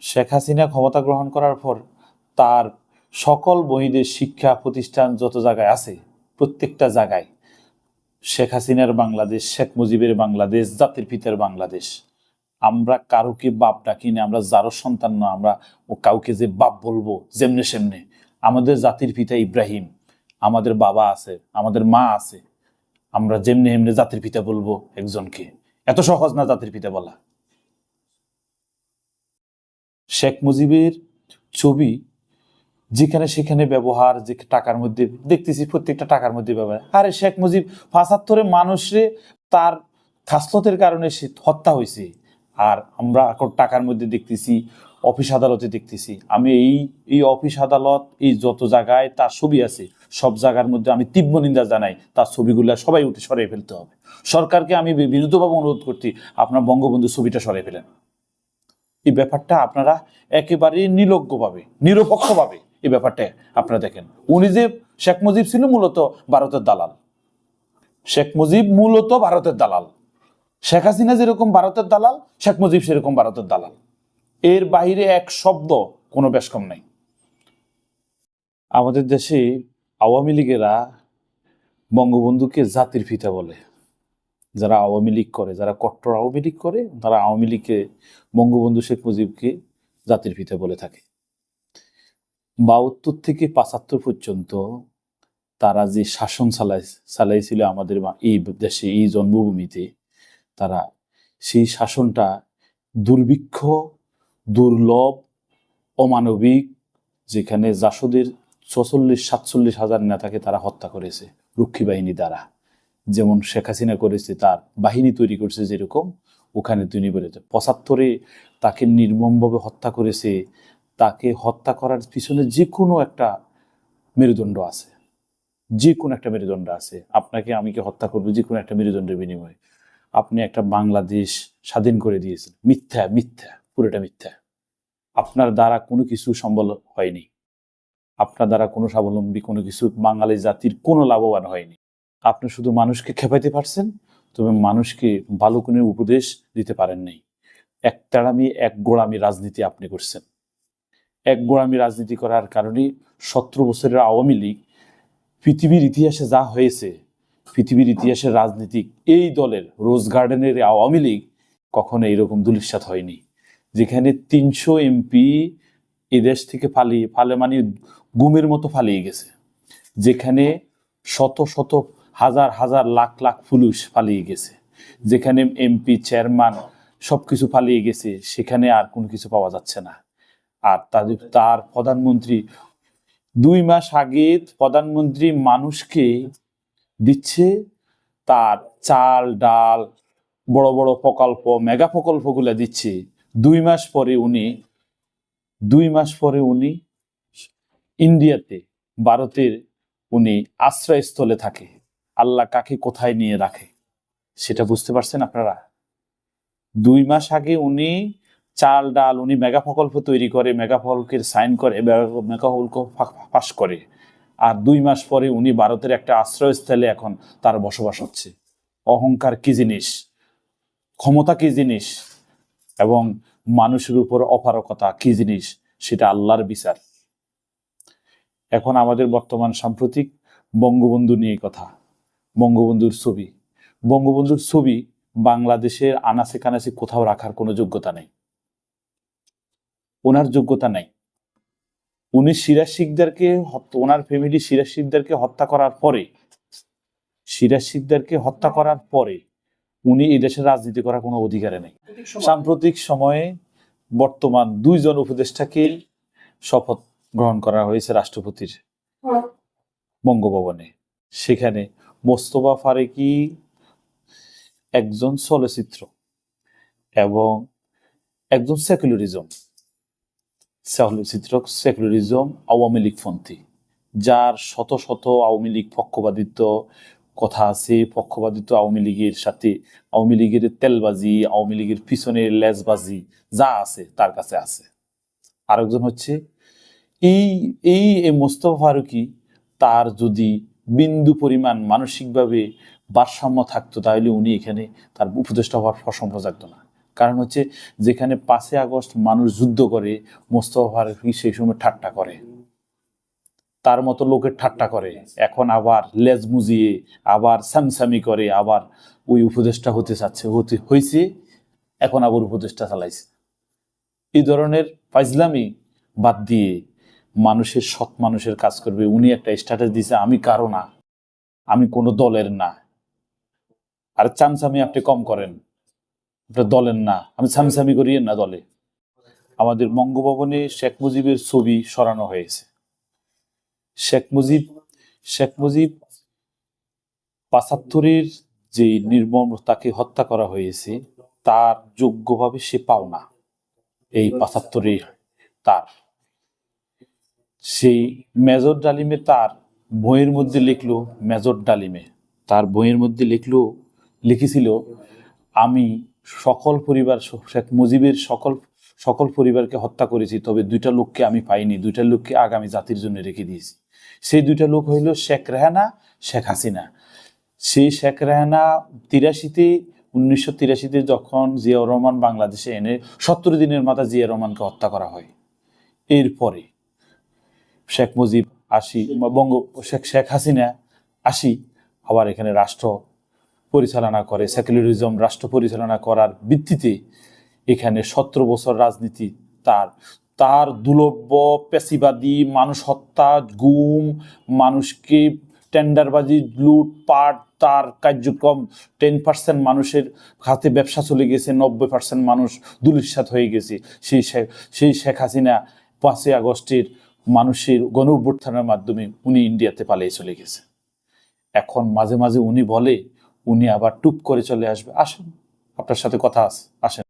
শেখ হাসিনা ক্ষমতা গ্রহণ করার পর তার সকল বহিদের শিক্ষা প্রতিষ্ঠান যত জায়গায় আছে প্রত্যেকটা জায়গায় শেখ হাসিনার বাংলাদেশ, শেখ মুজিবের বাংলাদেশ, জাতির পিতার বাংলাদেশ। আমরা কারোকে বাপ ডাকি না, আমরা যারও সন্তান না, আমরা ও কাউকে যে বাপ বলবো যেমনে সেমনে। আমাদের জাতির পিতা ইব্রাহিম, আমাদের বাবা আছে, আমাদের মা আছে, আমরা যেমনে এমনি জাতির পিতা বলবো একজনকে। এত সহজ না জাতির পিতা বলা। শেখ মুজিবের ছবি যেখানে সেখানে ব্যবহার, যে টাকার মধ্যে দেখতেছি প্রত্যেকটা টাকার মধ্যে ব্যবহার। আরে শেখ মুজিব ৭৫ মানুষরে তার খাসলতের কারণে সে হত্যা হয়েছে, আর আমরা এখন টাকার মধ্যে দেখতেছি, অফিস আদালতে দেখতেছি। আমি এই অফিস আদালত, এই যত জায়গায় তার ছবি আছে সব জায়গার মধ্যে আমি তীব্র নিন্দা জানাই। তার ছবিগুলো সবাই উঠে সরিয়ে ফেলতে হবে। সরকারকে আমি বিনীতভাবে অনুরোধ করছি, আপনার বঙ্গবন্ধু ছবিটা সরিয়ে ফেলেন। এই ব্যাপারটা আপনারা একেবারে নিরপেক্ষভাবে নিরপেক্ষভাবে এই ব্যাপারটা আপনারা দেখেন। উনি যে শেখ মুজিব ছিল মূলত ভারতের দালাল, শেখ মুজিব মূলত ভারতের দালাল। শেখ হাসিনা যেরকম ভারতের দালাল, শেখ মুজিব সেরকম ভারতের দালাল। এর বাইরে এক শব্দ কোনো বেশকম নাই। আমাদের দেশে আওয়ামী লীগেরা বঙ্গবন্ধুকে জাতির পিতা বলে। যারা আওয়ামী লীগ করে, যারা কট্টর আওয়ামী লীগ করে, তারা আওয়ামী লীগকে, বঙ্গবন্ধু শেখ মুজিবকে জাতির পিতা বলে থাকে। ৭২ থেকে ৭৫ পর্যন্ত তারা যে শাসন চালাইছিল আমাদের এই দেশে, এই জন্মভূমিতে, তারা সেই শাসনটা দুর্ভিক্ষ, দুর্লভ, অমানবিক, যেখানে জাসদের ৪৪-৪৭ হাজার নেতাকে তারা হত্যা করেছে রক্ষী বাহিনী দ্বারা। যেমন শেখ হাসিনা করেছে, তার বাহিনী তৈরি করছে যেরকম, ওখানে তৈরি করেছে। ৭৫-এ তাকে নির্মমভাবে হত্যা করেছে। তাকে হত্যা করার পিছনে যে কোনো একটা মেরুদণ্ড আছে, যে কোনো একটা মেরুদণ্ড আছে। আপনাকে আমিকে হত্যা করবো যে কোনো একটা মেরুদণ্ডের বিনিময়ে। আপনি একটা বাংলাদেশ স্বাধীন করে দিয়েছেন, মিথ্যা, মিথ্যা, পুরোটা মিথ্যা। আপনার দ্বারা কোনো কিছু সম্বল হয়নি, আপনার দ্বারা কোনো স্বাবলম্বী কোনো কিছু বাঙালি জাতির কোনো লাভবান হয়নি। আপনি শুধু মানুষকে খেপাইতে পারছেন, তবে মানুষকে ভালো কোনো উপদেশ দিতে পারেন নাই। এক তেড়ামি, এক গোড়ামি রাজনীতি আপনি করছেন। এক গোড়ামি রাজনীতি করার কারণে ১৭ বছরের আওয়ামী লীগ, পৃথিবীর ইতিহাসে যা হয়েছে, পৃথিবীর ইতিহাসের রাজনীতিক এই দলের, রোজ গার্ডেনের আওয়ামী লীগ কখনো এইরকম ধূলিসাৎ হয়নি। যেখানে ৩০০ এমপি এদেশ থেকে মানে গুমের মতো পালিয়ে গেছে, যেখানে শত শত হাজার হাজার লাখ লাখ পুলিশ পালিয়ে গেছে, যেখানে এমপি, চেয়ারম্যান সবকিছু পালিয়ে গেছে, সেখানে আর কোনো কিছু পাওয়া যাচ্ছে না। আর তার প্রধানমন্ত্রী ২ মাস আগে প্রধানমন্ত্রী মানুষকে দিচ্ছে তার চাল ডাল, বড় বড় প্রকল্প, মেগা প্রকল্পগুলো দিচ্ছে। ২ মাস পরে উনি ইন্ডিয়াতে, ভারতের উনি আশ্রয়স্থলে থাকে। আল্লাহ কাকে কোথায় নিয়ে রাখে সেটা বুঝতে পারছেন আপনারা? ২ মাস আগে উনি চাল ডাল, উনি মেগা প্রকল্প তৈরি করে, মেগা প্রকল্পের সাইন করে, মেগা প্রকল্প পাস করে, আর ২ মাস পরে উনি ভারতের একটা আশ্রয়স্থলে এখন তার বসবাস হচ্ছে। অহংকার কি জিনিস, ক্ষমতা কি জিনিস, এবং মানুষের উপর অপারকতা কি জিনিস, সেটা আল্লাহর বিচার। এখন আমাদের বর্তমান সাম্প্রতিক বঙ্গবন্ধু নিয়ে কথা। বঙ্গবন্ধুর ছবি বাংলাদেশের আনাচে কানাচে কোথাও রাখার কোনো যোগ্যতা নেই, ওনার যোগ্যতা নাই। উনি সিরাজ শিকদারকে, ওনার ফ্যামিলি সিরাজ শিকদারকে হত্যা করার পরে উনি এই দেশের রাজনীতি করার কোনো অধিকারে নেই। সাম্প্রতিক সময়ে বর্তমান ২ জন উপদেষ্টাকে শপথ গ্রহণ করা হয়েছে রাষ্ট্রপতির বঙ্গভবনে। সেখানে মোস্তফা ফারুকী একজন চলচ্চিত্র এবং একজন সেকুলারিজম আওয়ামী লীগপন্থী, যার শত শত আওয়ামী লীগ পক্ষপাতিত্ব কথা আছে, পক্ষপাতিত্ব আওয়ামী লীগের সাথে, আওয়ামী লীগের তেলবাজি, আওয়ামী লীগের পিছনের লেজবাজি যা আছে তার কাছে আছে। আরেকজন হচ্ছে এই মোস্তফা ফারুকী, তার যদি বিন্দু পরিমাণ মানসিকভাবে ভারসাম্য থাকতো, তাহলে উনি এখানে তার উপদেষ্টা হওয়ার প্রশ্ন জাগতো না। কারণ হচ্ছে যেখানে 5ই আগস্ট মানুষ যুদ্ধ করে, মোস্তফা ফারুকী সেই সময় ঠাট্টা করে, তার মতো লোকের ঠাট্টা করে, এখন আবার লেজ মুজিয়ে আবার সামসামি করে, আবার ওই উপদেষ্টা হতে চাচ্ছে, হয়েছে, এখন আবার উপদেষ্টা চালাইছে। এই ধরনের ফাইজলামি বাদ দিয়ে মানুষের, সৎ মানুষের কাজ করবে। উনি একটা স্ট্যাটাস দিয়েছে, আমি কারো না, আমি কোনো দলের না। আর চামচামি আপনি কম করেন, আপনার দলের না, আমি চামচামি করি না দলে। আমাদের বঙ্গভবনে শেখ মুজিবের ছবি সরানো হয়েছে। শেখ মুজিব 75-এর যে নির্মম তাকে হত্যা করা হয়েছে, তার যোগ্যভাবে সে পাও না। এই 75-এ তার সেই মেজর ডালিমে তার বইয়ের মধ্যে লিখলো, মেজর ডালিমে তার বইয়ের মধ্যে লিখেছিল, আমি সকল পরিবার, শেখ মুজিবের সকল পরিবারকে হত্যা করেছি, তবে 2টা লোককে আমি পাইনি, 2টা লোককে আগামী জাতির জন্য রেখে দিয়েছি। সেই 2টা লোক হইল শেখ রেহানা, শেখ হাসিনা। সেই শেখ রেহানা 1983-তে যখন জিয়াউর রহমান বাংলাদেশে এনে 70 দিনের মাথায় জিয়া রহমানকে হত্যা করা হয়। এরপরে শেখ মুজিব শেখ হাসিনা আবার এখানে রাষ্ট্র পরিচালনা করে, সেকুলারিজম রাষ্ট্র পরিচালনা করার ভিত্তিতে এখানে 17 বছর রাজনীতি তার দুর্লভ পেশিবাদী, মানুষ হত্যা, গুম, মানুষকে টেন্ডারবাজি, লুটপাট, তার কার্যক্রম। 10% মানুষের হাতে ব্যবসা চলে গেছে, 90% মানুষ দুলিশ্বাত হয়ে গেছে। সেই শেখ হাসিনা 5ই আগস্টের মানুষের গণ অভ্যুত্থানের মাধ্যমে উনি ইন্ডিয়াতে পালিয়ে চলে গেছে। এখন মাঝে মাঝে উনি বলে, উনি আবার টুপ করে চলে আসবে। আসেন, আপনার সাথে কথা আছে, আসেন।